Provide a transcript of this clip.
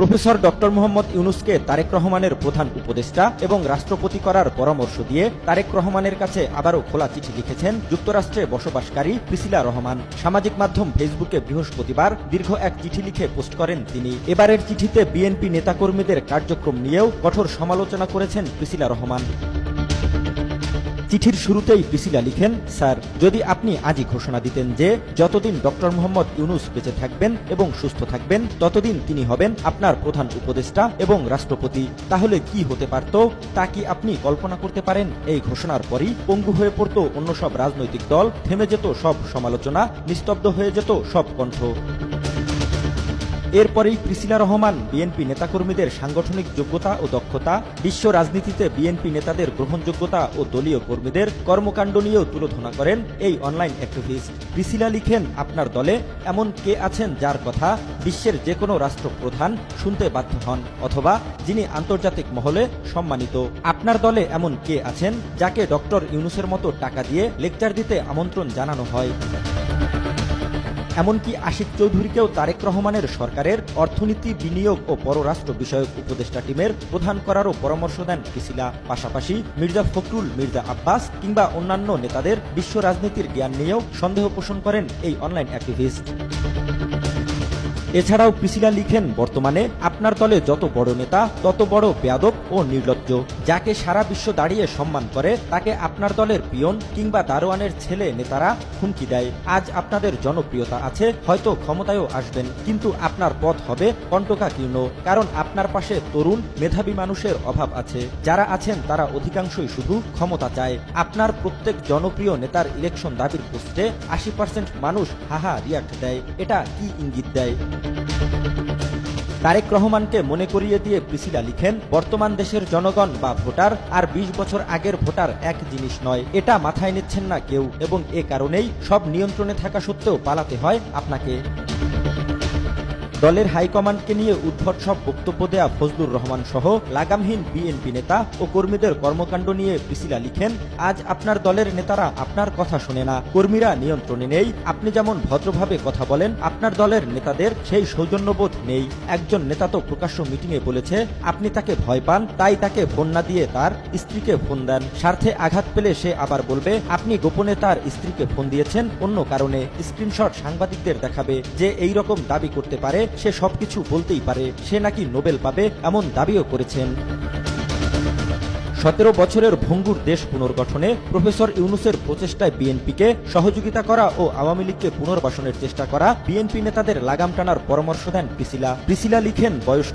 Professor doctor Mohammad ইউনূসকে Tarique রহমানের প্রধান উপদেষ্টা এবং রাষ্ট্রপতি করার পরামর্শ দিয়ে তারেক রহমানের কাছে আবারও খোলা চিঠি লিখেছেন যুক্তরাষ্ট্রে বসবাসকারী প্রিসিলা রহমান। সামাজিক মাধ্যম ফেসবুকে বৃহস্পতিবার দীর্ঘ এক চিঠি লিখে পোস্ট করেন তিনি। এবারের চিঠিতে বিএনপি নেতাকর্মীদের কার্যক্রম নিয়েও কঠোর সমালোচনা করেছেন প্রিসিলা রহমান। চিঠির শুরুতেই প্রিসিলা লিখেন, স্যার, যদি আপনি আজই ঘোষণা দিতেন যে যতদিন ডক্টর মোহাম্মদ ইউনূস বেঁচে থাকবেন এবং সুস্থ থাকবেন ততদিন তিনি হবেন আপনার প্রধান উপদেষ্টা এবং রাষ্ট্রপতি, তাহলে কি হতে পারত তা কি আপনি কল্পনা করতে পারেন? এই ঘোষণার পরই পঙ্গু হয়ে পড়ত অন্য সব রাজনৈতিক দল, থেমে যেত সব সমালোচনা, নিস্তব্ধ হয়ে যেত সব কণ্ঠ। এরপরেই প্রিসিলা রহমান বিএনপি নেতাকর্মীদের সাংগঠনিক যোগ্যতা ও দক্ষতা, বিশ্ব রাজনীতিতে বিএনপি নেতাদের গ্রহণযোগ্যতা ও দলীয় কর্মীদের কর্মকাণ্ড নিয়েও তুলোধনা করেন এই অনলাইন অ্যাক্টিভিস্ট। প্রিসিলা লিখেন, আপনার দলে এমন কে আছেন যার কথা বিশ্বের যে কোনো রাষ্ট্রপ্রধান শুনতে বাধ্য হন অথবা যিনি আন্তর্জাতিক মহলে সম্মানিত? আপনার দলে এমন কে আছেন যাকে ডক্টর ইউনূসের মতো টাকা দিয়ে লেকচার দিতে আমন্ত্রণ জানানো হয়? এমনকি আশিক চৌধুরীকেও তারেক রহমানের সরকারের অর্থনীতি, বিনিয়োগ ও পররাষ্ট্র বিষয়ক উপদেষ্টা টিমের প্রধান করারও পরামর্শ দেন প্রিসিলা। পাশাপাশি মির্জা ফখরুল, মির্জা আব্বাস কিংবা অন্যান্য নেতাদের বিশ্ব রাজনীতির জ্ঞান নিয়েও সন্দেহ পোষণ করেন এই অনলাইন অ্যাক্টিভিস্ট। এছাড়াও প্রিসিলা লিখেন, বর্তমানে আপনার দলে যত বড় নেতা তত বড় বেয়াদব ও নির্লজ্জ। যাকে সারা বিশ্ব দাঁড়িয়ে সম্মান করে তাকে আপনার দলের পিয়ন কিংবা দারোয়ানের ছেলে নেতারা হুমকি দেয়। আজ আপনাদের জনপ্রিয়তা আছে, হয়তো ক্ষমতায়ও আসবেন, কিন্তু আপনার পথ হবে কণ্টকাকীর্ণ, কারণ আপনার পাশে তরুণ মেধাবী মানুষের অভাব আছে। যারা আছেন তারা অধিকাংশই শুধু ক্ষমতা চায়। আপনার প্রত্যেক জনপ্রিয় নেতার ইলেকশন দাবির পোস্টে 80% মানুষ হাহা রিয়াক্ট দেয়। এটা কি ইঙ্গিত দেয়? তারেক রহমানকে মনে করিয়ে দিয়ে প্রিসিলা লিখেন, বর্তমান দেশের জনগণ বা ভোটার আর 20 বছর আগের ভোটার এক জিনিস নয়। এটা মাথায় নিচ্ছেন না কেউ, এবং এ কারণেই সব নিয়ন্ত্রণে থাকা সত্ত্বেও পালাতে হয় আপনাকে। দলের হাইকমান্ডকে নিয়ে উদ্ভট সব বক্তব্য দেয়া ফজলুর রহমান সহ লাগামহীন বিএনপি নেতা ও কর্মীদের কর্মকাণ্ড নিয়ে প্রিসিলা লিখেন, আজ আপনার দলের নেতারা আপনার কথা শোনে না, কর্মীরা নিয়ন্ত্রণে নেই। আপনি যেমন ভদ্রভাবে কথা বলেন, আপনার দলের নেতাদের সেই সৌজন্যবোধ নেই। একজন নেতা তো প্রকাশ্য মিটিংয়ে বলেছে আপনি তাকে ভয় পান, তাই তাকে ফোন না দিয়ে তার স্ত্রীকে ফোন দেন। স্বার্থে আঘাত পেলে সে আবার বলবে আপনি গোপনে তার স্ত্রীকে ফোন দিয়েছেন অন্য কারণে। স্ক্রিনশট সাংবাদিকদের দেখাবে। যে এই রকম দাবি করতে পারে সে সবকিছু বলতেই পারে। সে নাকি নোবেল পাবে এমন দাবিও করেছেন। 17 বছরের ভঙ্গুর দেশ পুনর্গঠনে প্রফেসর ইউনূসের প্রচেষ্টায় বিএনপিকে সহযোগিতা করা ও আওয়ামী লীগকে পুনর্বাসনের চেষ্টা করা বিএনপি নেতাদের লাগাম টানার পরামর্শ দেন প্রিসিলা। প্রিসিলা লিখেন, বয়স